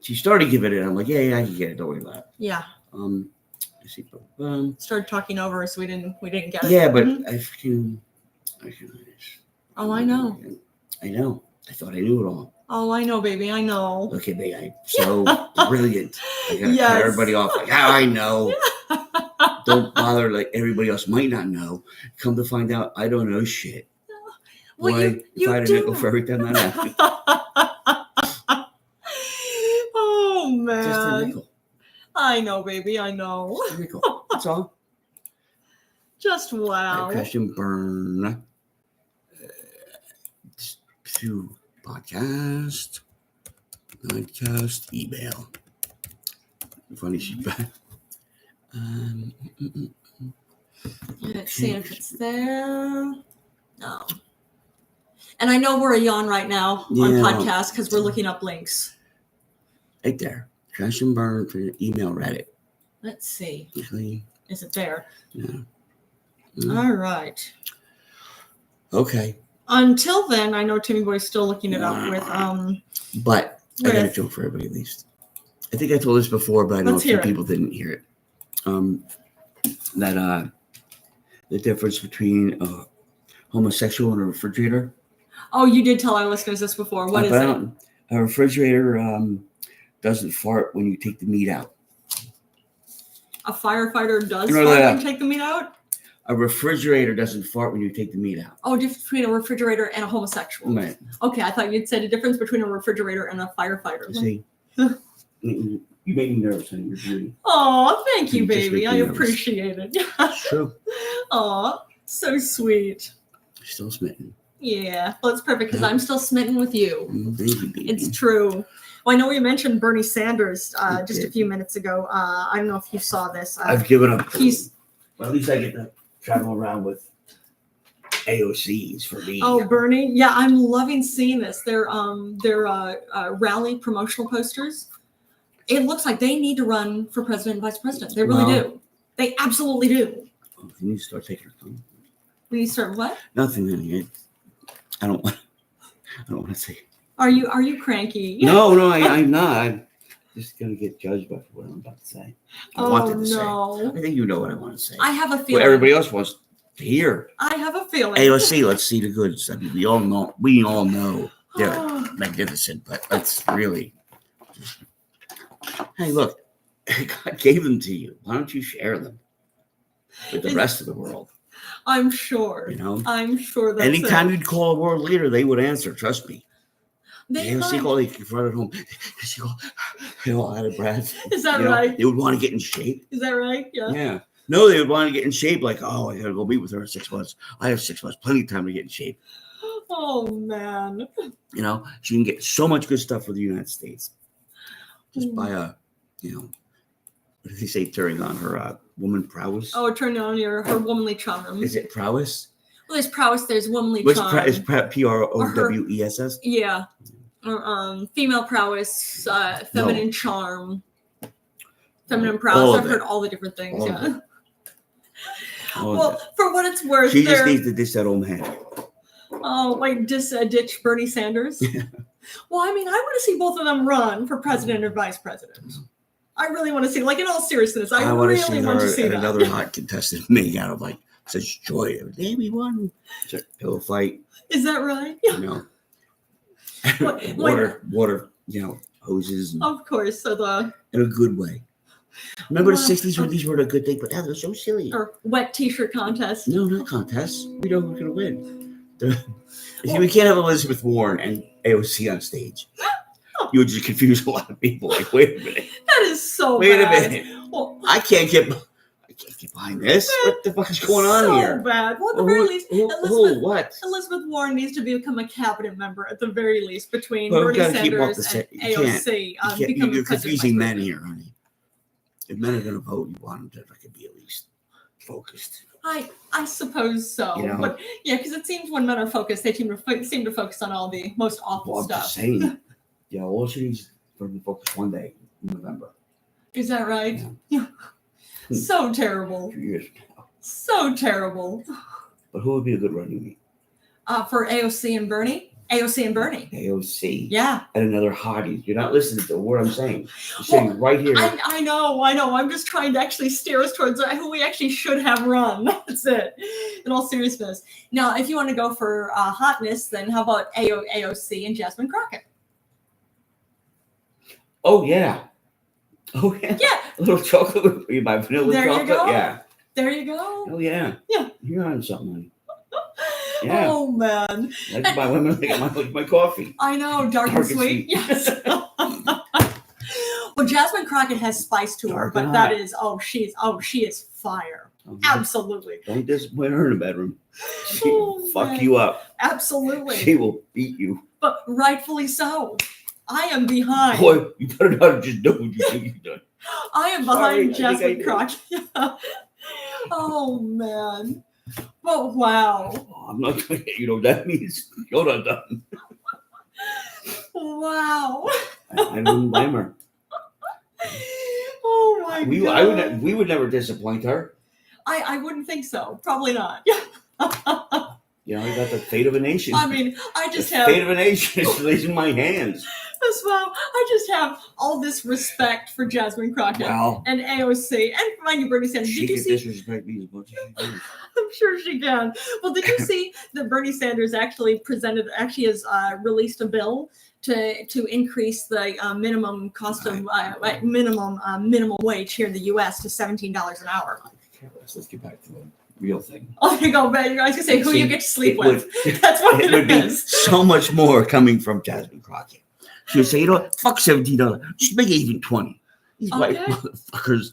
she started giving it. I'm like, yeah, I can get it. Don't worry about it.
Yeah.
Let's see,
started talking over, so we didn't get it.
Yeah, but I
Oh, I know.
I know. I thought I knew it all.
Oh, I know, baby. I know.
Look at me. I'm so brilliant. I gotta cut everybody off. Like, how I know. Don't bother. Like everybody else might not know. Come to find out, I don't know shit.
Well,
Why? If I had a nickel for every time that happened.
Oh man.
Just a nickel.
I know, baby. I know.
Just a nickel. That's all.
Just wow.
Crash and Burn. To podcast, email. Funny she's back.
Let's see if it's there. No. And I know we're a yawn right now on podcast because we're looking up links.
Right there. Crash and Burn for your email Reddit.
Let's see.
Actually,
isn't there.
Yeah.
All right.
Okay.
Until then, I know Timmyboy's still looking it up with
But I got a joke for everybody at least. I think I told this before, but I know a few people didn't hear it. That the difference between a homosexual and a refrigerator.
Oh, you did tell our listeners this before. What is it?
A refrigerator doesn't fart when you take the meat out.
A firefighter does fart when you take the meat out?
A refrigerator doesn't fart when you take the meat out.
Oh, difference between a refrigerator and a homosexual.
Right.
Okay, I thought you'd said a difference between a refrigerator and a firefighter.
See, you made me nervous, honey. You're beauty.
Oh, thank you, baby. I appreciate it.
It's true.
Oh, so sweet.
You're still smitten.
Yeah, well, it's perfect because I'm still smitten with you.
Thank you, baby.
It's true. Well, I know we mentioned Bernie Sanders just a few minutes ago. I don't know if you saw this.
I've given up. Well, at least I get to travel around with AOCs for me.
Oh, Bernie. Yeah, I'm loving seeing this. They're rally promotional posters. It looks like they need to run for president and vice president. They really do. They absolutely do.
Oh, you need to start taking her phone.
We need to start what?
Nothing, honey. I don't want to say.
Are you cranky?
No, I'm not. I'm just gonna get judged by what I'm about to say. I think you know what I want to say.
I have a feeling.
What everybody else wants to hear.
I have a feeling.
AOC, let's see the goods. I mean, we all know they're magnificent, but let's really. Hey, look, God gave them to you. Why don't you share them with the rest of the world?
I'm sure. I'm sure that
anytime you'd call a world leader, they would answer. Trust me. They confronted home. She go, out of breath.
Is that right?
They would want to get in shape.
Is that right? Yeah.
Yeah. No, they would want to get in shape. Like, oh, I gotta go meet with her in 6 months. I have 6 months, plenty of time to get in shape.
Oh man.
She can get so much good stuff for the United States just by what do they say? Turning on her woman prowess.
Oh, turning on her womanly charm.
Is it prowess?
Well, there's prowess. There's womanly charm.
Is PROWESS?
Yeah. Or female prowess, feminine charm, feminine prowess. I've heard all the different things. Well, for what it's worth,
she just needs to ditch that old man.
Oh, wait, just ditch Bernie Sanders? Yeah. Well, I mean, I want to see both of them run for president or vice president. I really want to see, like, in all seriousness, I really want to see that.
Another hot contestant make out of, like, such joy. Hey, we won. It's a pillow fight.
Is that right?
Water, hoses.
Of course. So
in a good way. Remember the 60s when these were a good thing, but now they're so silly.
Or wet t-shirt contest.
No, not contests. We know who's going to win. We can't have Elizabeth Warren and AOC on stage. You would just confuse a lot of people. Like, wait a minute.
That is so
Wait
bad.
a minute. Well, I can't get behind this. What the fuck is going on here?
So bad. Well, at the very least,
what?
Elizabeth Warren needs to become a cabinet member at the very least between Bernie Sanders and AOC.
You're confusing men here, honey. If men are going to vote, you want them to be at least focused.
I suppose so. But yeah, because it seems when men are focused, they seem to focus on all the most awful stuff. I'm just saying.
All she needs to be focused one day in November.
Is that right? Yeah. So terrible.
2 years now.
So terrible.
But who would be a good running mate?
For AOC and Bernie? AOC and Bernie.
AOC.
Yeah.
And another hottie. You're not listening to what I'm saying. You're saying right here.
I know. I'm just trying to actually steer us towards who we actually should have run. That's it. In all seriousness. Now, if you want to go for hotness, then how about AOC and Jasmine Crockett?
Oh, yeah. Oh, yeah.
Yeah.
A little chocolate. You buy vanilla chocolate?
You go.
Yeah.
There you go.
Oh, yeah.
Yeah.
You're on something. Yeah.
Oh, man.
I like to buy women like my coffee.
I know. Dark and sweet. Yes. Well, Jasmine Crockett has spice to her, but that is, she is fire. Oh, absolutely.
Don't disappoint her in the bedroom. She will fuck you up.
Absolutely.
She will beat you.
But rightfully so. I am behind.
Boy, you better not just do what you think you've done.
I am behind Jasmine Crockett. Oh, man. Oh, wow.
Oh, I'm not going to, that means you're not done.
Wow.
I don't blame her.
Oh, my God.
We would never disappoint her.
I wouldn't think so. Probably not.
You know, I got the fate of a nation.
I mean, I just have
fate of a nation is in my hands.
As well, I just have all this respect for Jasmine Crockett and AOC, and mind you, Bernie Sanders.
She can disrespect me as much as she can.
I'm sure she can. Well, did you see that Bernie Sanders actually has released a bill to increase the minimum cost of minimum wage here in the U.S. to $17 an hour?
Let's get back to the real thing.
Oh, there you go, man. I was gonna say who you get to sleep with. That's what it would
be. So much more coming from Jasmine Crockett. She would say, you know what? Fuck $17. Just make it even $20. These white motherfuckers.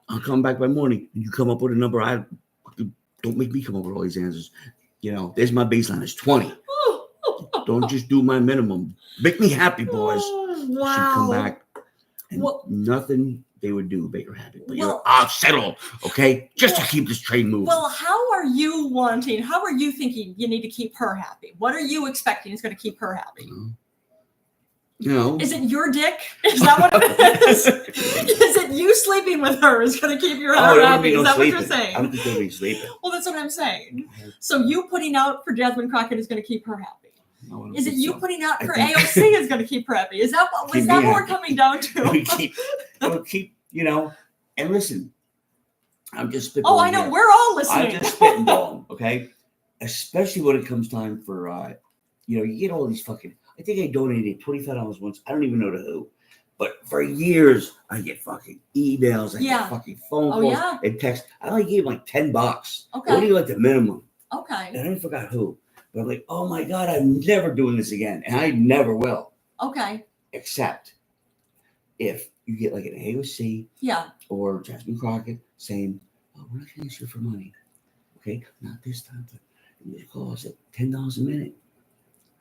I'll come back by morning and you come up with a number. Don't make me come up with all these answers. You know, there's my baseline. It's 20. Don't just do my minimum. Make me happy, boys.
Wow.
She'd come back and nothing they would do make her happy. But I'll settle, okay? Just to keep this train moving.
Well, how are you thinking you need to keep her happy? What are you expecting is going to keep her happy?
You know,
is it your dick? Is that what it is? Is it you sleeping with her is going to keep your happy? Is that what you're saying?
I don't think they'll be sleeping.
Well, that's what I'm saying. So you putting out for Jasmine Crockett is going to keep her happy. No, is it you putting out for AOC is going to keep her happy? Is that what we're coming down to?
we'll keep, you know, and listen, I'm just spitballing.
Oh, I know. Here. We're all listening.
I'm just spitballing, okay? Especially when it comes time for, you know, you get all these fucking. I think I donated $25 once. I don't even know to who. But for years, I get fucking emails. I get fucking phone calls and texts. I only gave like $10. Okay. Only like the minimum.
Okay.
And I forgot who. But I'm like, oh my God, I'm never doing this again. And I never will.
Okay.
Except if you get like an AOC or Jasmine Crockett saying, oh, we're not going to ask you for money. Okay? Not this time. But you call us at $10 a minute.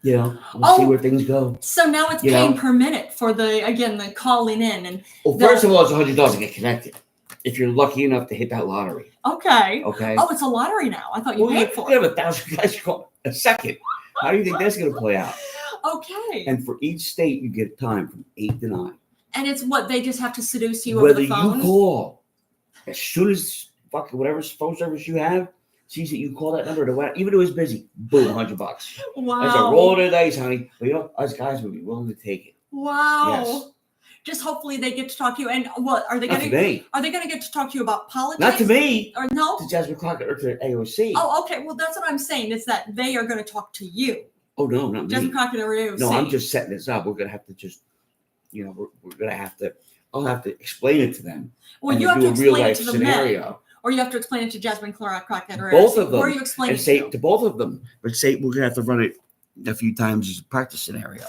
You know, we'll see where things go.
So now it's paying per minute for the calling in and.
Well, first of all, it's $100 to get connected. If you're lucky enough to hit that lottery.
Okay.
Okay.
Oh, it's a lottery now. I thought you paid for it.
We have 1,000 guys call a second. How do you think that's going to play out?
Okay.
And for each state, you get time from 8 to 9.
And it's what they just have to seduce you over the phone.
Whether you call as soon as fucking whatever phone service you have. Sees that you call that number to even though it's busy, boom, $100.
Wow.
That's a roll of the dice, honey. But you know, us guys would be willing to take it.
Wow. Yes. Just hopefully they get to talk to you. And what are they going to? Are they going to get to talk to you about politics?
Not to me.
Or no?
To Jasmine Crockett or to AOC.
Oh, okay. Well, that's what I'm saying. Is that they are going to talk to you?
Oh no, not me.
Jasmine Crockett or AOC.
No, I'm just setting this up. We're going to have to just, you know, we're going to have to. I'll have to explain it to them.
Well, you have to explain it to the men. Or you have to explain it to Jasmine Crockett or
both of them.
Or you explain
and say to both of them, but say we're gonna have to run it a few times as a practice scenario.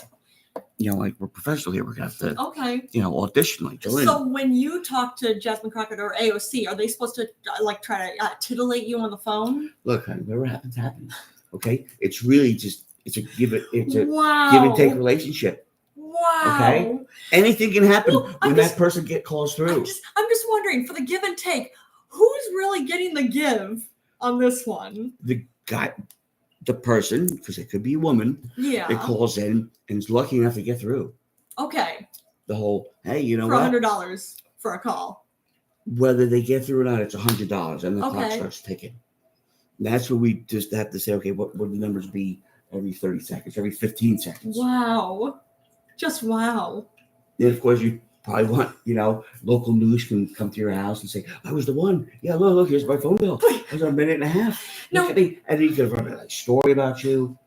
You know, like we're professional here. We're gonna have to, you know, audition like Jolynn.
So when you talk to Jasmine Crockett or AOC, are they supposed to like try to titillate you on the phone?
Look, honey, whatever happens, happens. Okay, it's really just it's a give and take relationship.
Wow.
Okay, anything can happen when that person calls through.
I'm just wondering for the give and take. Who's really getting the give on this one?
The guy, the person, because it could be a woman, that calls in and is lucky enough to get through.
Okay.
The whole, hey, you know
for what? For $100 for a call.
Whether they get through or not, it's $100, and the clock starts ticking. And that's where we just have to say, okay, what would the numbers be every 30 seconds, every 15 seconds?
Wow. Just wow.
Then, of course, you probably want, you know, local news can come to your house and say, I was the one. Yeah, look, here's my phone bill. It was a minute and a half. No. And then you can run a story about you.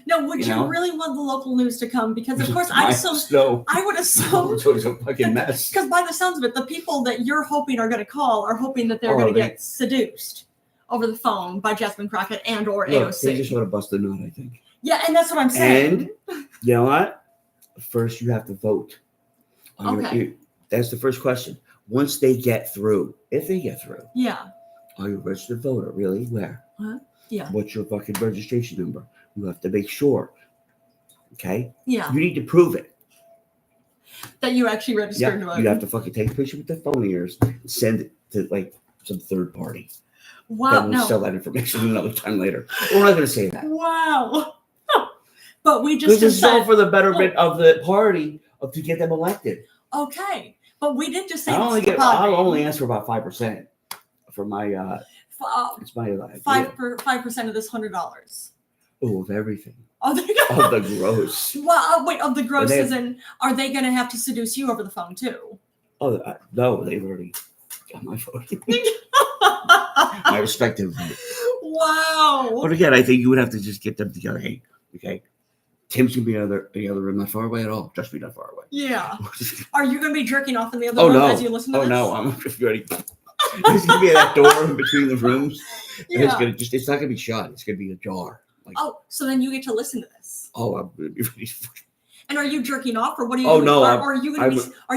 No, would you really want the local news to come? Because, of course, I would assume.
It's a fucking mess.
Because by the sounds of it, the people that you're hoping are going to call are hoping that they're going to get seduced over the phone by Jasmine Crockett and or AOC.
They just want to bust the nut, I think.
Yeah, and that's what I'm saying.
And you know what? First, you have to vote. Okay. That's the first question. Once they get through, if they get through, are you a registered voter? Really? Where?
Yeah.
What's your fucking registration number? You have to make sure. Okay?
Yeah.
You need to prove it.
That you actually registered to vote.
You have to fucking take a picture with the phone ears and send it to like some third party.
Wow.
Then we'll sell that information another time later. We're not going to say that.
Wow. But we just
this is all for the betterment of the party to get them elected.
Okay, but we did just say
I'll only ask for about 5% for my it's my
5% of this $100.
Oh, of everything.
Oh,
of the gross.
Well, wait, of the gross is in. Are they going to have to seduce you over the phone too?
Oh no, they've already got my phone. My respective.
Wow.
But again, I think you would have to just get them together. Hey, okay. Tim's gonna be in the other room, not far away at all. Trust me, not far away.
Yeah. Are you gonna be jerking off in the other room as you listen to this?
Oh no, I'm just ready. There's gonna be that door in between the rooms.
Yeah.
It's not gonna be shut. It's gonna be ajar.
Like, so then you get to listen to this.
Oh, I'm gonna be ready.
And are you jerking off, or what are you?
Oh
doing?
no!
Are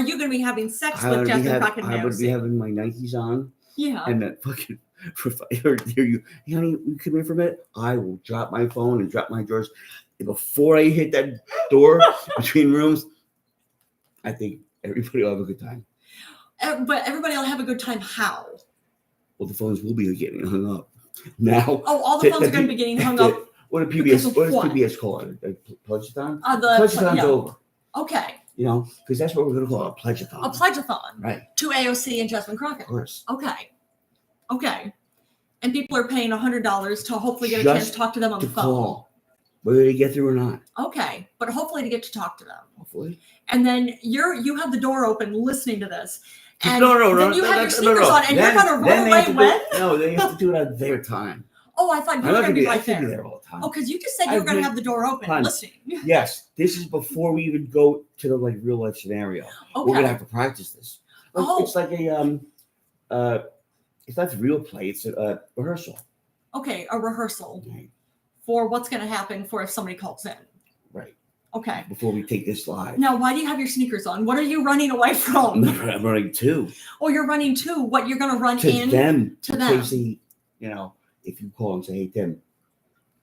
you gonna be having sex with Jasmine Crockett?
I would be having my Nikes on.
Yeah.
And then fucking, if I hear you, honey, you come in for a minute, I will drop my phone and drop my drawers. And before I hit that door between rooms, I think everybody will have a good time.
But everybody will have a good time how?
Well, the phones will be getting hung up. Now.
Oh, all the phones are going to be getting hung up.
What does PBS call it? A pledge-a-thon?
The
pledge-a-thon's over.
Okay.
You know, because that's what we're going to call it, a pledge-a-thon.
A pledge-a-thon.
Right.
To AOC and Jasmine Crockett.
Of course.
Okay. And people are paying $100 to hopefully get a chance to talk to them on the phone. Call,
whether they get through or not.
Okay. But hopefully to get to talk to them.
Hopefully.
And then you have the door open listening to this. And
then
you have your sneakers on and you're going to run away when?
No, they have to do it at their time.
Oh, I thought you were going to be right there.
I could be there all the time.
Oh, because you just said you were going to have the door open listening.
Yes. This is before we even go to the real life scenario. Okay. We're going to have to practice this. It's like it's not real play. It's a rehearsal.
Okay, a rehearsal for what's going to happen for if somebody calls in.
Right.
Okay.
Before we take this live.
Now, why do you have your sneakers on? What are you running away from?
I'm running to.
Oh, you're running to what you're going to run
to
in
them.
To them.
See, if you call and say, "Hey, Tim,"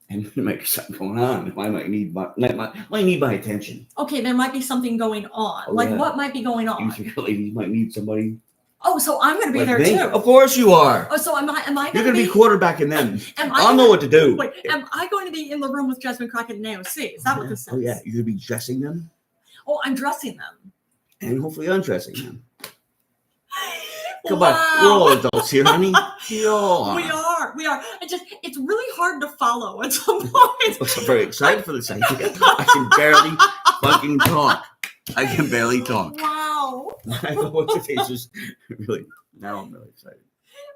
and there might be something going on. I might need my attention.
Okay, there might be something going on. What might be going on?
You might need somebody.
Oh, so I'm going to be there too.
Of course you are.
Oh, so am I?
You're going to be quarterbacking them. I'll know what to do.
Wait, am I going to be in the room with Jasmine Crockett and AOC? Is that what this says?
Oh yeah, you're going to be dressing them.
Oh, I'm dressing them.
And hopefully undressing them. Come on, we're all adults here, honey. We
are. It's really hard to follow at some point.
I'm very excited for this. I can barely fucking talk. I can barely talk.
Wow.
I know what the face is really. Now I'm really excited.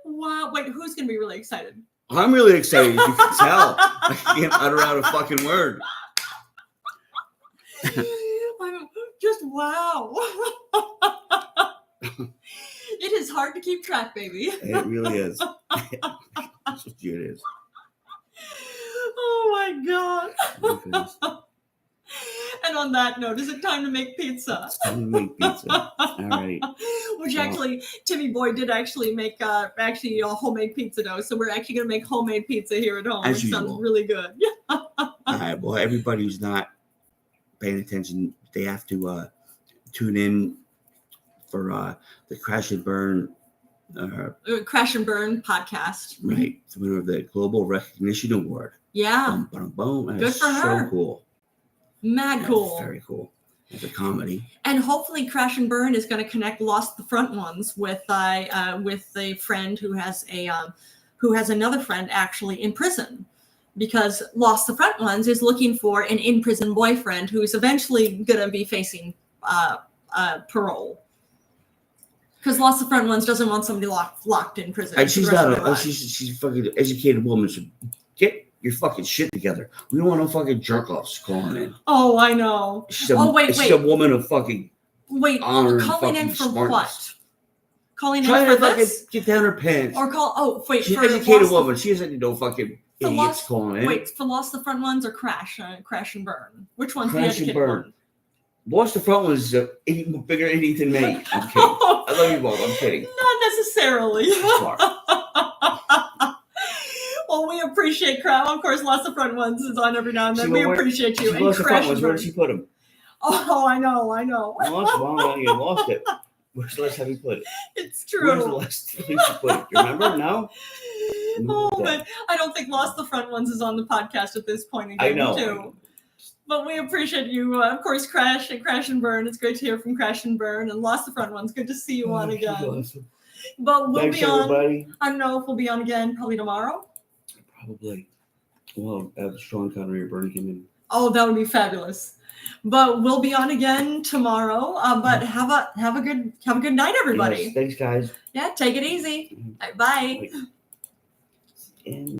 Wow. Wait, who's going to be really excited?
I'm really excited. You can tell. I can't utter out a fucking word.
Just wow. It is hard to keep track, baby.
It really is. That's what it is.
Oh my God. And on that note, is it time to make pizza?
It's time to make pizza. All right.
Which actually, Timmyboy did actually make a homemade pizza dough. So we're actually going to make homemade pizza here at home.
As
it
usual.
Sounds really good.
All right. Well, everybody who's not paying attention, they have to tune in for the Crash and Burn
podcast.
Right. The winner of the Global Recognition Award.
Yeah.
Good
for her.
So cool.
Mad cool.
Very cool. It's a comedy.
And hopefully Crash and Burn is going to connect Lost the Front Ones with a friend who has another friend actually in prison. Because Lost the Front Ones is looking for an in-prison boyfriend who's eventually going to be facing parole. Because Lost the Front Ones doesn't want somebody locked in prison.
And she's not she's a fucking educated woman. So get your fucking shit together. We don't want no fucking jerk-offs calling in.
Oh, I know.
She's a woman of fucking honor.
Calling in for
smartness.
What? Calling in
Trying
for
to fucking
this?
get down her pants.
Or call,
she's an educated woman. She doesn't need no fucking idiots calling in.
Wait, for Lost the Front Ones or Crash and Burn? Which one's the
Crash
educated
and Burn.
one?
Lost the Front Ones is a bigger idiot than me. I'm kidding. I love you both. I'm kidding.
Not necessarily. Well, we appreciate Crash. Of course, Lost the Front Ones is on every now and then. We appreciate you.
Lost the Front Ones. Where did she put them?
Oh, I know.
You lost it. Where's the last time you put it?
It's true.
Where's the last time you put it? You remember? No?
But I don't think Lost the Front Ones is on the podcast at this point again,
I know.
Too. But we appreciate you. Of course, Crash and Burn. It's great to hear from Crash and Burn. And Lost the Front Ones. Good to see you on again.
Awesome.
But we'll
Thanks,
be on.
everybody.
I don't know if we'll be on again probably tomorrow.
Probably. Well, have Sean Connery or Bernie come in.
Oh, that would be fabulous. But we'll be on again tomorrow. But have a good night, everybody.
Yes, thanks, guys.
Yeah, take it easy. Bye.
And